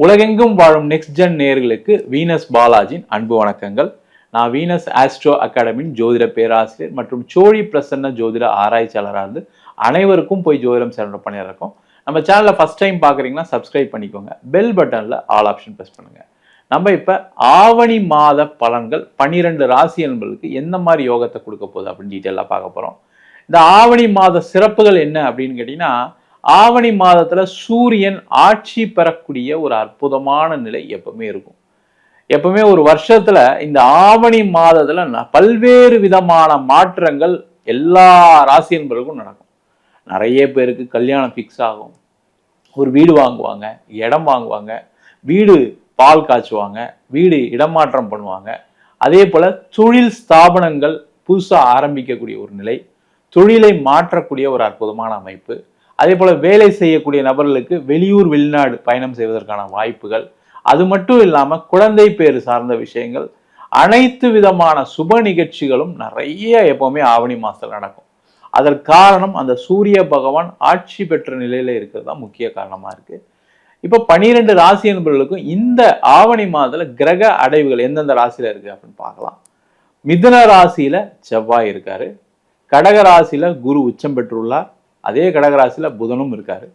உலகெங்கும் வாழும் next gen நேயர்களுக்கு வீனஸ் பாலாஜியின் அன்பு வணக்கங்கள். நான் வீனஸ் ஆஸ்ட்ரோ அகாடமியின் ஜோதிட பேராசிரியர் மற்றும் சோழி பிரசன்ன ஜோதிட ஆராய்ச்சியாளராக இருந்து அனைவருக்கும் போய் ஜோதிடம் சேனல் பண்ணியிருக்கோம். நம்ம சேனலில் ஃபர்ஸ்ட் டைம் பார்க்குறீங்கன்னா சப்ஸ்கிரைப் பண்ணிக்கோங்க. பெல் பட்டனில் ஆல் ஆப்ஷன் ப்ரெஸ் பண்ணுங்க. நம்ம இப்போ ஆவணி மாத பலன்கள் 12 ராசி என்பதுக்கு எந்த மாதிரி யோகத்தை கொடுக்க போகுது அப்படின்னு டீட்டெயிலாக பார்க்க போகிறோம். இந்த ஆவணி மாத சிறப்புகள் என்ன அப்படின்னு கேட்டிங்கன்னா, ஆவணி மாதத்துல சூரியன் ஆட்சி பெறக்கூடிய ஒரு அற்புதமான நிலை எப்பவுமே இருக்கும். எப்பவுமே ஒரு வருஷத்துல இந்த ஆவணி மாதத்துல பல்வேறு விதமான மாற்றங்கள் எல்லா ராசி என்பவர்களுக்கும் நடக்கும். நிறைய பேருக்கு கல்யாணம் ஃபிக்ஸ் ஆகும், ஒரு வீடு வாங்குவாங்க, இடம் வாங்குவாங்க, வீடு பால் காய்ச்சுவாங்க, வீடு இடமாற்றம் பண்ணுவாங்க. அதே போல தொழில் ஸ்தாபனங்கள் புதுசா ஆரம்பிக்கக்கூடிய ஒரு நிலை, தொழிலை மாற்றக்கூடிய ஒரு அற்புதமான அமைப்பு. அதே போல வேலை செய்யக்கூடிய நபர்களுக்கு வெளியூர் வெளிநாடு பயணம் செய்வதற்கான வாய்ப்புகள், அது மட்டும் இல்லாம குழந்தை பேரு சார்ந்த விஷயங்கள், அனைத்து விதமான சுப நிகழ்ச்சிகளும் நிறைய எப்பவுமே ஆவணி மாசத்துல நடக்கும். அதற்கு காரணம் அந்த சூரிய பகவான் ஆட்சி பெற்ற நிலையில இருக்கிறது தான் முக்கிய காரணமா இருக்கு. இப்ப 12 ராசி என்பவர்களுக்கும் இந்த ஆவணி மாதத்துல கிரக அடைவுகள் எந்தெந்த ராசியில இருக்கு அப்படின்னு பார்க்கலாம். மிதுன ராசியில செவ்வாய் இருக்காரு, கடக ராசியில குரு உச்சம் பெற்றுள்ளார், அதே கடகராசியில புதனும் இருக்காரு.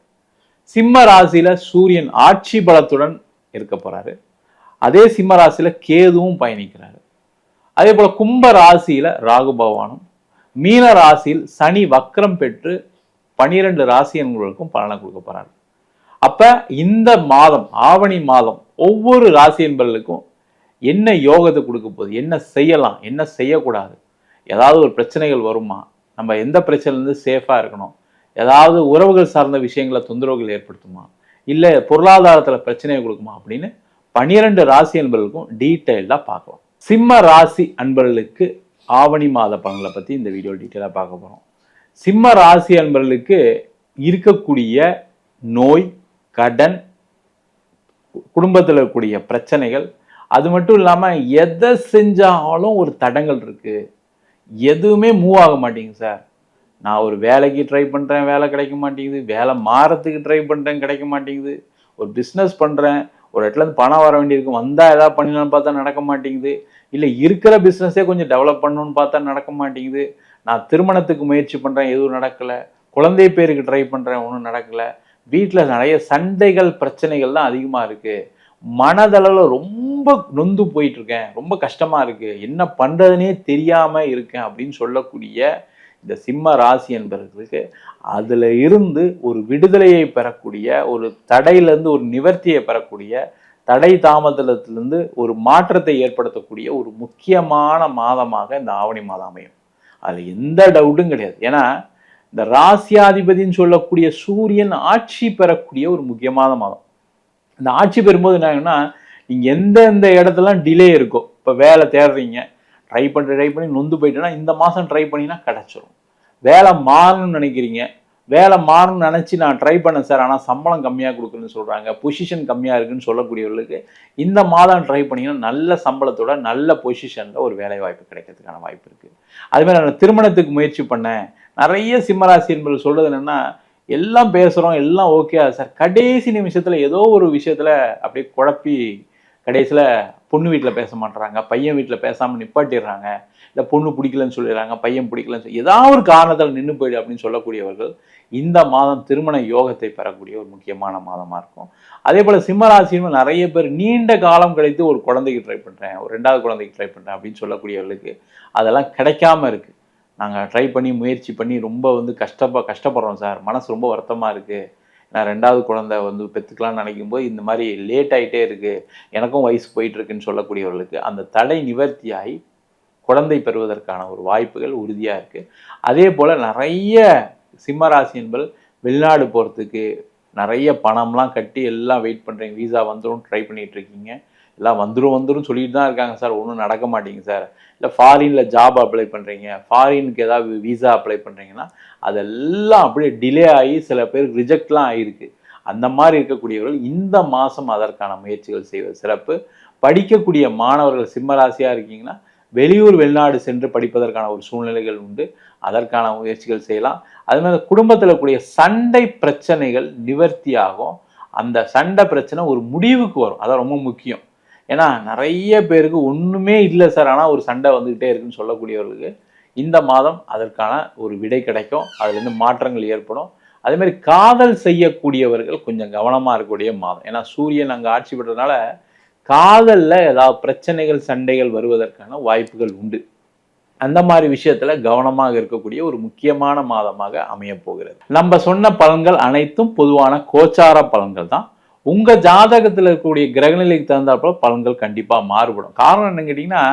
சிம்ம ராசியில சூரியன் ஆட்சி பலத்துடன் இருக்க போறாரு, அதே சிம்ம ராசியில கேதுவும் பயணிக்கிறாரு. அதே போல கும்ப ராசியில ராகு பகவானும், மீன ராசியில் சனி வக்ரம் பெற்று 12 ராசி என்பவர்களுக்கும் பலனை கொடுக்க போறாரு. அப்ப இந்த மாதம் ஆவணி மாதம் ஒவ்வொரு ராசி என்பவர்களுக்கும் என்ன யோகத்தை கொடுக்க போகுது, என்ன செய்யலாம், என்ன செய்யக்கூடாது, ஏதாவது ஒரு பிரச்சனைகள் வருமா, நம்ம எந்த பிரச்சனையிலிருந்து சேஃபா இருக்கணும், ஏதாவது உறவுகள் சார்ந்த விஷயங்களை தொந்தரவுகள் ஏற்படுத்துமா, இல்லை பொருளாதாரத்தில் பிரச்சனையை கொடுக்குமா அப்படின்னு 12 ராசி அன்பர்களுக்கும் டீட்டெயிலாக பார்க்கலாம். சிம்ம ராசி அன்பர்களுக்கு ஆவணி மாத பலன்களை பற்றி இந்த வீடியோ டீட்டெயிலாக பார்க்க போகிறோம். சிம்ம ராசி அன்பர்களுக்கு இருக்கக்கூடிய நோய், கடன், குடும்பத்தில் இருக்கக்கூடிய பிரச்சனைகள், அது மட்டும் இல்லாமல் எதை செஞ்சாலும் ஒரு தடங்கள் இருக்கு, எதுவுமே மூவ் ஆக மாட்டேங்குது சார். நான் ஒரு வேலைக்கு ட்ரை பண்ணுறேன், வேலை கிடைக்க மாட்டேங்குது, வேலை மாறத்துக்கு ட்ரை பண்ணுறேன், கிடைக்க மாட்டேங்குது, ஒரு பிஸ்னஸ் பண்ணுறேன், ஒரு இடத்துலேருந்து பணம் வர வேண்டியிருக்கு, வந்தால் எதாவது பண்ணலான்னு பார்த்தா நடக்க மாட்டேங்குது, இல்லை இருக்கிற பிஸ்னஸே கொஞ்சம் டெவலப் பண்ணணும்னு பார்த்தா நடக்க மாட்டேங்குது, நான் திருமணத்துக்கு முயற்சி பண்ணுறேன், எதுவும் நடக்கலை, குழந்தை பேருக்கு ட்ரை பண்ணுறேன், ஒன்றும் நடக்கலை, வீட்டில் நிறைய சண்டைகள் பிரச்சனைகள் தான் அதிகமாக இருக்குது, மனதளவில் ரொம்ப நொந்து போயிட்டுருக்கேன், ரொம்ப கஷ்டமாக இருக்குது, என்ன பண்ணுறதுனே தெரியாமல் இருக்கேன் அப்படின்னு சொல்லக்கூடிய இந்த சிம்ம ராசி என்பவர்களுக்கு அதுல இருந்து ஒரு விடுதலையை பெறக்கூடிய, ஒரு தடையிலிருந்து ஒரு நிவர்த்தியை பெறக்கூடிய, தடை தாமதத்திலிருந்து ஒரு மாற்றத்தை ஏற்படுத்தக்கூடிய ஒரு முக்கியமான மாதமாக இந்த ஆவணி மாதம் அமையும். அதுல எந்த டவுட்டும் கிடையாது. ஏன்னா இந்த ராசியாதிபதினு சொல்லக்கூடிய சூரியன் ஆட்சி பெறக்கூடிய ஒரு முக்கியமான மாதம். இந்த ஆட்சி பெறும்போது என்னன்னா, நீங்க எந்தெந்த இடத்துலாம் டிலே இருக்கோ, இப்போ வேலை தேடுறீங்க, ட்ரை பண்ணி நொந்து போயிட்டேன்னா இந்த மாதம் ட்ரை பண்ணினா கிடச்சிரும். வேலை மாறணும்னு நினைக்கிறீங்க, வேலை மாறணும்னு நினச்சி நான் ட்ரை பண்ணேன் சார், ஆனால் சம்பளம் கம்மியாக கொடுக்குன்னு சொல்கிறாங்க, பொசிஷன் கம்மியாக இருக்குன்னு சொல்லக்கூடியவர்களுக்கு இந்த மாதம் ட்ரை பண்ணிங்கன்னா நல்ல சம்பளத்தோட நல்ல பொசிஷனில் ஒரு வேலை வாய்ப்பு கிடைக்கிறதுக்கான வாய்ப்பு இருக்குது. அதுமாதிரி நான் திருமணத்துக்கு முயற்சி பண்ணேன், நிறைய சிம்மராசி என்பது சொல்கிறது என்னென்னா, எல்லாம் பேசுகிறோம், எல்லாம் ஓகே சார், கடைசி நிமிஷத்தில் ஏதோ ஒரு விஷயத்தில் அப்படியே குழப்பி கடைசியில் பொண்ணு வீட்டில் பேச மாட்டுறாங்க, பையன் வீட்டில் பேசாமல் நிப்பாட்டிடுறாங்க, இல்லை பொண்ணு பிடிக்கலன்னு சொல்லிடுறாங்க, பையன் பிடிக்கலன்னு சொல்லி ஏதாவது ஒரு காரணத்தில் நின்று போயிடு அப்படின்னு சொல்லக்கூடியவர்கள் இந்த மாதம் திருமண யோகத்தை பெறக்கூடிய ஒரு முக்கியமான மாதமாக இருக்கும். அதே போல் சிம்மராசியும் நிறைய பேர் நீண்ட காலம் கழித்து ஒரு குழந்தைக்கு ட்ரை பண்ணுறேன், ஒரு 2வது குழந்தைக்கு ட்ரை பண்ணுறேன் அப்படின்னு சொல்லக்கூடியவர்களுக்கு அதெல்லாம் கிடைக்காம இருக்குது. நாங்கள் ட்ரை பண்ணி முயற்சி பண்ணி ரொம்ப கஷ்டப்படுறோம் சார், மனசு ரொம்ப வருத்தமாக இருக்குது, நான் 2வது குழந்தை பெற்றுக்கலாம்னு நினைக்கும் போது இந்த மாதிரி லேட் ஆகிட்டே இருக்குது, எனக்கும் வயசு போயிட்டுருக்குன்னு சொல்லக்கூடியவர்களுக்கு அந்த தடை நிவர்த்தியாகி குழந்தை பெறுவதற்கான ஒரு வாய்ப்புகள் உறுதியாக இருக்குது. அதே போல் நிறைய சிம்மராசி என்பது வெளிநாடு போகிறதுக்கு நிறைய பணம்லாம் கட்டி எல்லாம் வெயிட் பண்ணுறீங்க, வீசா வந்துடும் ட்ரை பண்ணிகிட்ருக்கீங்க, எல்லாம் வந்துடும் சொல்லிட்டு தான் இருக்காங்க சார், ஒன்றும் நடக்க மாட்டேங்குது சார். இல்லை ஃபாரினில் ஜாப் அப்ளை பண்ணுறீங்க, ஃபாரினுக்கு ஏதாவது வீசா அப்ளை பண்ணுறீங்கன்னா அதெல்லாம் அப்படியே டிலே ஆகி சில பேர் ரிஜெக்ட்லாம் ஆகிருக்கு. அந்த மாதிரி இருக்கக்கூடியவர்கள் இந்த மாதம் அதற்கான முயற்சிகள் செய்வது சிறப்பு. படிக்கக்கூடிய மாணவர்கள் சிம்மராசியாக இருக்கீங்கன்னா வெளியூர் வெளிநாடு சென்று படிப்பதற்கான ஒரு சூழ்நிலைகள் உண்டு, அதற்கான முயற்சிகள் செய்யலாம். அது மாதிரி குடும்பத்தில் கூடிய சண்டை பிரச்சனைகள் நிவர்த்தி ஆகும். அந்த சண்டை பிரச்சனை ஒரு முடிவுக்கு வரும். அதான் ரொம்ப முக்கியம். ஏன்னா நிறைய பேருக்கு ஒண்ணுமே இல்லை சார், ஆனால் ஒரு சண்டை வந்துகிட்டே இருக்குன்னு சொல்லக்கூடியவர்களுக்கு இந்த மாதம் அதற்கான ஒரு விடை கிடைக்கும். அதுலேருந்து மாற்றங்கள் ஏற்படும். அதே மாதிரி காதல் செய்யக்கூடியவர்கள் கொஞ்சம் கவனமா இருக்கக்கூடிய மாதம். ஏன்னா சூரியன் அங்கே ஆட்சி பெற்றதுனால காதல்ல ஏதாவது பிரச்சனைகள் சண்டைகள் வருவதற்கான வாய்ப்புகள் உண்டு. அந்த மாதிரி விஷயத்துல கவனமாக இருக்கக்கூடிய ஒரு முக்கியமான மாதமாக அமைய போகிறது. நம்ம சொன்ன பலன்கள் அனைத்தும் பொதுவான கோச்சார பலன்கள் தான். உங்க ஜாதகத்தில் இருக்கக்கூடிய கிரகநிலைக்கு தகுந்தாற்போல பலன்கள் கண்டிப்பா மாறுபடும். காரணம் என்னன்னு கேட்டீங்கன்னா,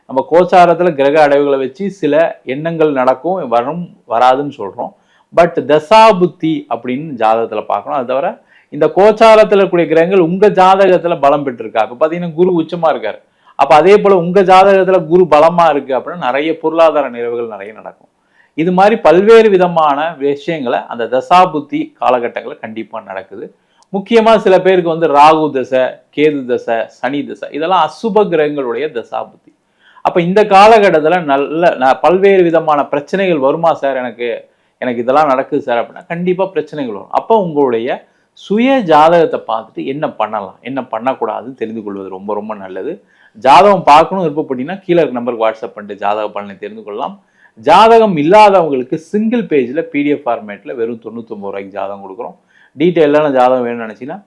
நம்ம கோச்சாரத்துல கிரக அடைவுகளை வச்சு சில எண்ணங்கள் நடக்கும், வரும் வராதுன்னு சொல்றோம். பட் தசாபுத்தி அப்படின்னு ஜாதகத்துல பார்க்கணும். அது தவிர இந்த கோச்சாரத்துல இருக்கக்கூடிய கிரகங்கள் உங்க ஜாதகத்துல பலம் பெற்றிருக்கா. இப்ப பாத்தீங்கன்னா குரு உச்சமா இருக்காரு. அப்ப அதே போல உங்க ஜாதகத்துல குரு பலமா இருக்கு அப்படின்னா நிறைய பொருளாதார நிறைவுகள் நிறைய நடக்கும். இது மாதிரி பல்வேறு விதமான விஷயங்களை அந்த தசாபுத்தி காலகட்டங்களில் கண்டிப்பா நடக்குது. முக்கியமா சில பேருக்கு வந்து ராகு தசை, கேது தசை, சனி தசை, இதெல்லாம் அசுப கிரகங்களுடைய தசாபுத்தி. அப்ப இந்த காலகட்டத்துல நல்ல பல்வேறு விதமான பிரச்சனைகள் வருமா சார், எனக்கு எனக்கு இதெல்லாம் நடக்குது சார் அப்படின்னா கண்டிப்பா பிரச்சனைகள் வரும். அப்போ உங்களுடைய சுய ஜாதகத்தை பார்த்துட்டு என்ன பண்ணலாம், என்ன பண்ணக்கூடாதுன்னு தெரிந்து கொள்வது ரொம்ப ரொம்ப நல்லது. ஜாதகம் பார்க்கணும் விருப்பப்பட்டீங்கன்னா கீழே இருக்க நம்பருக்கு வாட்ஸ்அப் பண்ணிட்டு ஜாதக பலனை தெரிந்து கொள்ளலாம். ஜாதகம் இல்லாதவங்களுக்கு சிங்கிள் பேஜில் பிடிஎஃப் ஃபார்மேட்டில் வெறும் 99 ரூபாய்க்கு ஜாதகம் கொடுக்குறோம். டீட்டெயிலான ஜாதகம் வேணும்னு நினச்சிங்கன்னா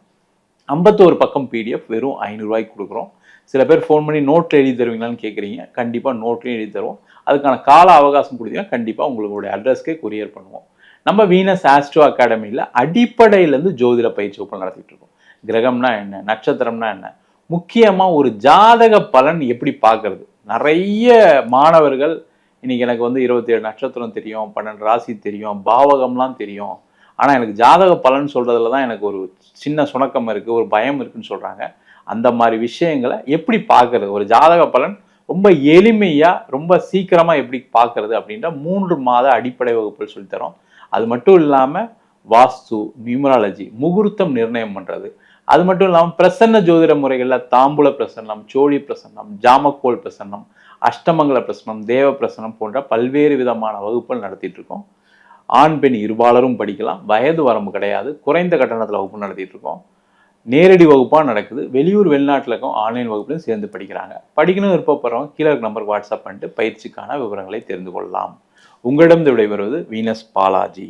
51 பக்கம் பிடிஎஃப் வெறும் 500 ரூபாய்க்கு கொடுக்குறோம். சில பேர் ஃபோன் பண்ணி நோட்டில் எழுதி தருவீங்களான்னு கேட்குறீங்க. கண்டிப்பாக நோட்லையும் எழுதி தருவோம். அதுக்கான கால அவகாசம் கொடுத்தீங்கன்னா கண்டிப்பாக உங்களுடைய அட்ரஸ்க்கே கொரியர் பண்ணுவோம். நம்ம வீனஸ் ஆஸ்ட்ரோ அகாடமியில் அடிப்படையிலேருந்து ஜோதிட பயிற்சி வகுப்பு நடத்திட்டு இருக்கோம். கிரகம்னா என்ன, நட்சத்திரம்னா என்ன, முக்கியமாக ஒரு ஜாதக பலன் எப்படி பார்க்கறது. நிறைய மாணவர்கள் இன்னைக்கு எனக்கு வந்து 27 நட்சத்திரம் தெரியும், 12 ராசி தெரியும், பாவகம்லாம் தெரியும், ஆனால் எனக்கு ஜாதக பலன் சொல்றதுல தான் எனக்கு ஒரு சின்ன சுணக்கம் இருக்குது, ஒரு பயம் இருக்குன்னு சொல்கிறாங்க. அந்த மாதிரி விஷயங்களை எப்படி பார்க்கறது, ஒரு ஜாதக பலன் ரொம்ப எளிமையாக ரொம்ப சீக்கிரமாக எப்படி பார்க்கறது அப்படின்ற 3 மாத அடிப்படை வகுப்புகள் சொல்லித்தரோம். அது மட்டும் இல்லாமல் வாஸ்து, நியூமராலஜி, முகூர்த்தம் நிர்ணயம் பண்ணுறது, அது மட்டும் இல்லாமல் பிரசன்ன ஜோதிட முறைகளில் தாம்பூல பிரசன்னம், சோழி பிரசன்னம், ஜாமக்கோல் பிரசன்னம், அஷ்டமங்கல பிரசனம், தேவ பிரசனம் போன்ற பல்வேறு விதமான வகுப்புகள் நடத்திட்டு இருக்கோம். ஆண் பெண் இருபாலரும் படிக்கலாம். வயது வரம்பு கிடையாது. குறைந்த கட்டணத்தில் வகுப்பு நடத்திட்டு இருக்கோம். நேரடி வகுப்பாக நடக்குது. வெளியூர் வெளிநாட்டில் இருக்கும் ஆன்லைன் வகுப்புலையும் சேர்ந்து படிக்கிறாங்க. படிக்கணும் விருப்பப்படுறவங்க கீழே நம்பருக்கு வாட்ஸ்அப் பண்ணிட்டு பயிற்சிக்கான விவரங்களை தெரிந்து கொள்ளலாம். உங்களிடம் விடைபெறுவது வீனஸ் பாலாஜி.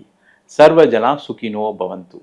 சர்வஜனா சுகினோ பவந்து.